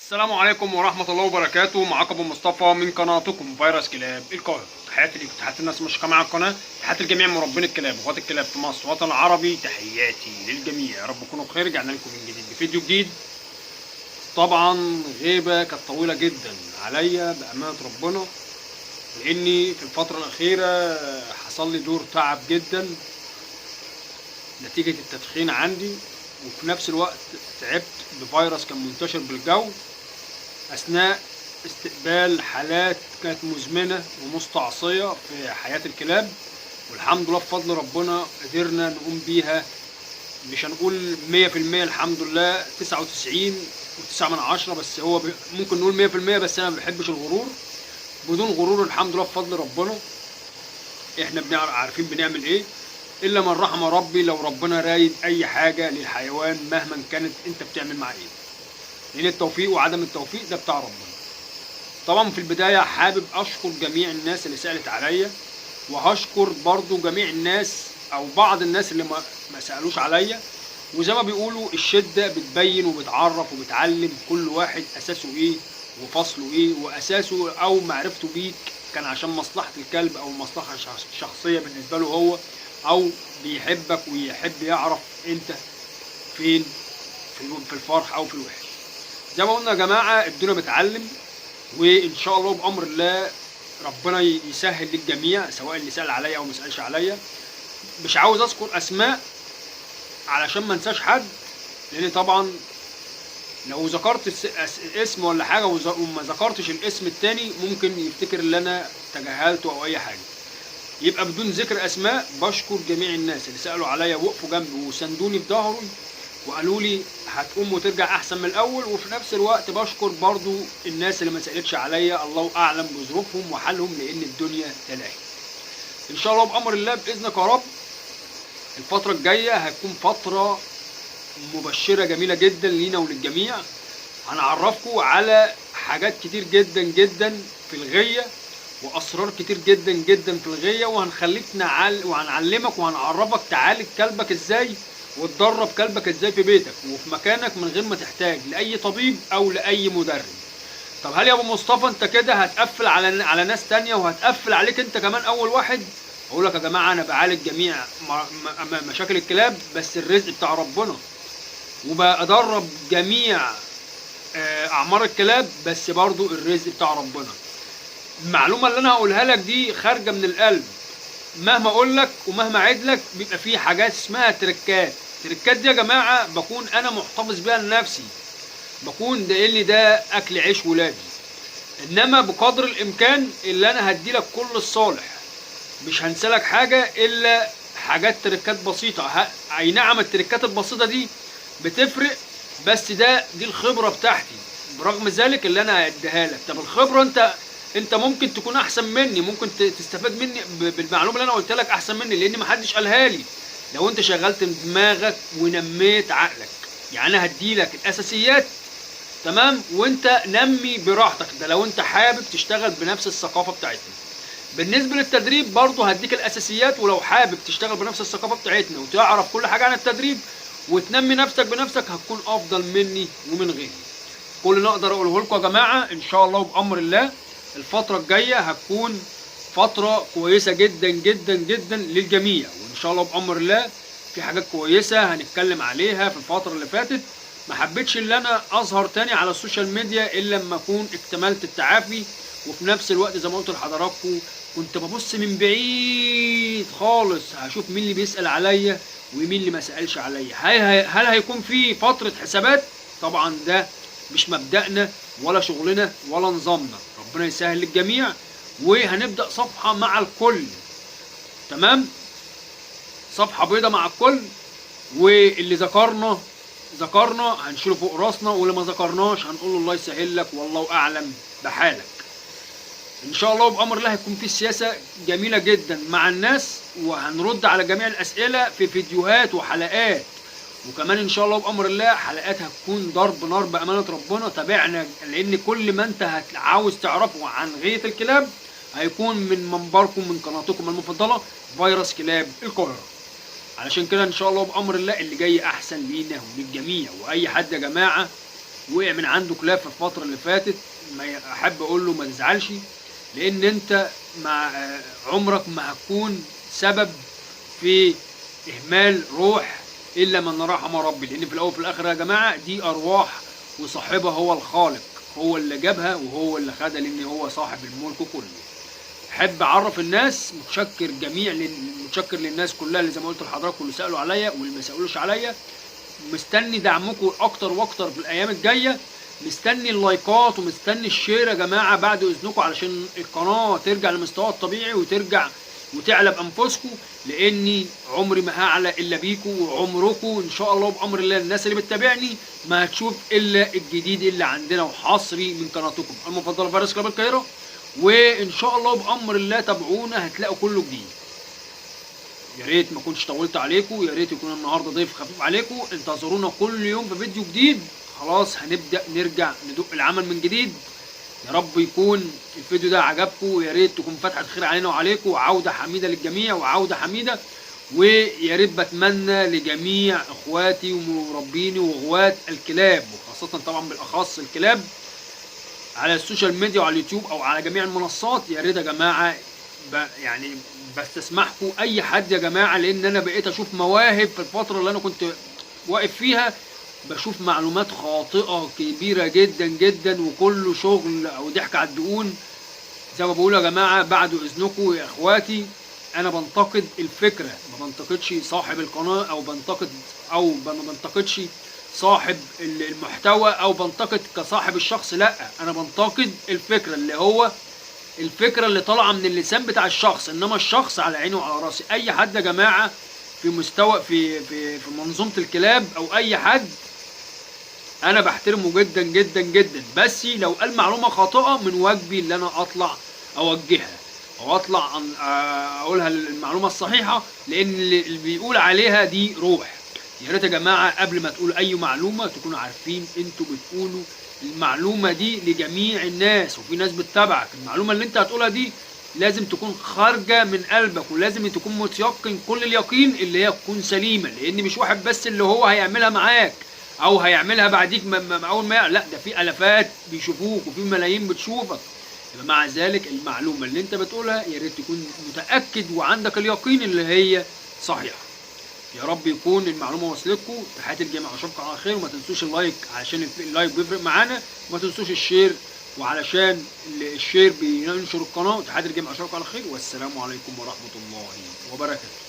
السلام عليكم ورحمة الله وبركاته. معاكم أبو مصطفى من قناتكم فيروس كلاب القاهرة. تحياتي ليكم، تحياتي الناس مشاركة معايا القناة، تحياتي لجميع مربين الكلاب واخوات الكلاب في مصر والوطن العربي. تحياتي للجميع، يا رب تكونوا بخير. رجعنا لكم من جديد بفيديو جديد. طبعا غيبة كانت طويلة جدا عليا بأمانة ربنا، لأني في الفترة الأخيرة حصل لي دور تعب جدا نتيجة التدخين عندي، وفي نفس الوقت تعبت بفيروس كان منتشر بالجو أثناء استقبال حالات كانت مزمنة ومستعصية في حياة الكلاب. والحمد لله بفضل ربنا قدرنا نقوم بيها، مش هنقول 100%، الحمد لله 99.9، بس هو ممكن نقول 100%، بس أنا ما بحبش الغرور. بدون غرور الحمد لله بفضل ربنا احنا عارفين بنعمل ايه، الا من رحم ربي. لو ربنا رايد اي حاجة للحيوان مهما كانت انت بتعمل معاه ايه، لان التوفيق وعدم التوفيق ده بتاع ربنا. طبعا في البداية حابب اشكر جميع الناس اللي سألت عليا، وهشكر برضو جميع الناس او بعض الناس اللي ما سألوش عليا. وزي ما بيقولوا الشدة بتبين وبتعرف وبتعلم كل واحد اساسه ايه وفصله ايه، واساسه او معرفته بيك كان عشان مصلحة الكلب او مصلحة شخصية بالنسبة له هو، او بيحبك ويحب يعرف انت فين في الفرح او في الوحش. زي ما قلنا يا جماعة الدنيا بتعلم، وان شاء الله بامر الله ربنا يسهل للجميع، سواء اللي سال عليا او ما سالش عليا. مش عاوز اذكر اسماء علشان ما انساش حد، لان طبعا لو ذكرت اسم ولا حاجه وما ذكرتش الاسم التاني ممكن يفتكر ان انا تجاهلته او اي حاجه. يبقى بدون ذكر اسماء بشكر جميع الناس اللي سالوا عليا ووقفوا جنبي وسندوني في ظهري وقالوا لي هتقوم وترجع احسن من الاول. وفي نفس الوقت بشكر برضو الناس اللي ما سالتش عليا، الله اعلم بظروفهم وحالهم، لان الدنيا تلاهي. ان شاء الله بامر الله باذنك يا رب الفتره الجايه هتكون فتره مبشره جميله جدا لينا وللجميع. هنعرفكم على حاجات كتير جدا جدا في الغيه، واسرار كتير جدا جدا في الغيه، وهنخليك وهنعلمك وهنعرفك تعالج كلبك ازاي وتدرب كلبك ازاي في بيتك وفي مكانك من غير ما تحتاج لاي طبيب او لاي مدرب. طب هل يا ابو مصطفى انت كده هتقفل على ناس تانية وهتقفل عليك انت كمان اول واحد؟ اقول لك يا جماعه انا بعالج جميع مشاكل الكلاب، بس الرزق بتاع ربنا، وبدرب جميع اعمار الكلاب، بس برضو الرزق بتاع ربنا. المعلومه اللي انا هقولها لك دي خارجه من القلب، مهما اقول لك ومهما اعيد لك بيبقى في حاجات اسمها تركات. التركات دي يا جماعه بكون انا محتفظ بيها لنفسي، بكون ده اللي ده اكل عيش ولادي. انما بقدر الامكان اللي انا هدي لك كل الصالح، مش هنسلك حاجه الا حاجات تركات بسيطه. اي نعم التركات البسيطه دي بتفرق، بس دي الخبره بتاعتي. برغم ذلك اللي انا هديها لك، طب الخبره انت ممكن تكون احسن مني، ممكن تستفاد مني بالمعلومه اللي انا قلت لك احسن مني، لان محدش قالها لي. لو انت شغلت دماغك ونميت عقلك، يعني انا هدي لك الاساسيات تمام، وانت نمي براحتك، ده لو انت حابب تشتغل بنفس الثقافه بتاعتنا. بالنسبه للتدريب برضه هديك الاساسيات، ولو حابب تشتغل بنفس الثقافه بتاعتنا وتعرف كل حاجه عن التدريب وتنمي نفسك بنفسك هتكون افضل مني ومن غيري. كل اللي اقدر اقوله لكم يا جماعه ان شاء الله بامر الله الفتره الجايه هتكون فتره كويسه جدا جدا جدا للجميع، وان شاء الله بامر الله في حاجات كويسه هنتكلم عليها. في الفتره اللي فاتت ما حبيتش ان انا اظهر تاني على السوشيال ميديا الا لما اكون اكتملت التعافي، وفي نفس الوقت زي ما قلت لحضراتكم كنت ببص من بعيد خالص هشوف مين اللي بيسال عليا ومين اللي ما سالش عليا. هل هيكون في فتره حسابات؟ طبعا ده مش مبدأنا ولا شغلنا ولا نظامنا، ربنا يسهل للجميع. وهنبدأ صفحة مع الكل، تمام، صفحة بيضة مع الكل، واللي ذكرنا هنشيله فوق راسنا، واللي ما ذكرناش هنقول له الله يسهل لك والله اعلم بحالك. ان شاء الله بامر الله هيكون في سياسه جميله جدا مع الناس، وهنرد على جميع الاسئله في فيديوهات وحلقات. وكمان ان شاء الله بامر الله حلقات هتكون ضرب نار بامانه ربنا. تابعنا، لان كل ما انت عاوز تعرفه عن غايه الكلاب هيكون من منبركم من قناتكم المفضله فيروس كلاب القاهره. علشان كده ان شاء الله بامر الله اللي جاي احسن لينا وللجميع. واي حد يا جماعه وقع من عنده كلاب في الفتره اللي فاتت، ما احب اقول له ما تزعلش، لان انت مع عمرك ما هتكون سبب في اهمال روح الا من رحم ربي، لان في الاول وفي الاخر يا جماعه دي ارواح وصاحبها هو الخالق، هو اللي جابها وهو اللي خدها، لان هو صاحب الملك كله. احب اعرف الناس متشكر للناس كلها اللي زي ما قلت لحضراتكم، اللي سالوا عليا واللي ما سالوش عليا. مستني دعمكم اكتر واكتر في الايام الجايه، مستني اللايكات ومستني الشير يا جماعه بعد اذنكم، علشان القناه ترجع لمستواها الطبيعي وترجع وتعلى بانفسكم، لاني عمري ما هعلى الا بيكم، وعمركم ان شاء الله بامر الله الناس اللي بتتابعني ما هتشوف الا الجديد اللي عندنا وحصري من قناتكم المفضله فيروس كلاب القاهره. وان شاء الله بامر الله تابعونا هتلاقوا كله جديد. يا ريت ما كنتش طولت عليكم، يا ريت يكون النهارده ضيف خفيف عليكم. انتظرونا كل يوم في فيديو جديد. خلاص هنبدا نرجع ندق العمل من جديد. يا رب يكون الفيديو ده عجبكم، ويا ريت تكون فتحة خير علينا وعليكم، وعودة حميدة للجميع وعودة حميدة. ويا ريت بتمنى لجميع اخواتي ومربيني وغوات الكلاب، وخاصة طبعا بالاخص الكلاب على السوشيال ميديا وعلى اليوتيوب او على جميع المنصات، يا ريت يا جماعة يعني بستسمحكم اي حد يا جماعة، لان انا بقيت اشوف مواهب في الفترة اللي انا كنت واقف فيها، بشوف معلومات خاطئة كبيرة جدا جدا، وكله شغل او ضحك على الدقون. زي ما بقول يا جماعة بعد اذنكم يا اخواتي، انا بنتقد الفكرة، ما بنتقدش صاحب القناة او ما بنتقدش صاحب المحتوى، او بنتقد كصاحب الشخص، لا انا بنتقد الفكرة اللي هو الفكرة اللي طالعة من اللسان بتاع الشخص، انما الشخص على عيني وعلى راسي. اي حد يا جماعة في مستوى في منظومة الكلاب او اي حد انا بحترمه جدا جدا جدا، بس لو قال معلومة خاطئة من واجبي اللي انا اطلع اوجهها او اطلع اقولها المعلومة الصحيحة، لان اللي بيقول عليها دي روح. يا ريت يا جماعة قبل ما تقول اي معلومة تكونوا عارفين انتوا بتقولوا المعلومة دي لجميع الناس، وفي ناس بتتابعك. المعلومة اللي انت هتقولها دي لازم تكون خارجة من قلبك، ولازم تكون متيقن كل اليقين اللي هي تكون سليمة، لان مش واحد بس اللي هو هيعملها معاك او هيعملها بعديك اول ما لا، ده في الافات بيشوفوك وفي ملايين بتشوفك. يبقى مع ذلك المعلومة اللي انت بتقولها يا ريت تكون متأكد وعندك اليقين اللي هي صحيحة. يا رب يكون المعلومة وصلتكم. تحياتي الجميع، اشوفكم على خير، وما تنسوش اللايك علشان اللايك بيفرق معانا، وما تنسوش الشير وعلشان الشير بينشر القناة. تحياتي الجميع، اشوفكم على خير، والسلام عليكم ورحمة الله وبركاته.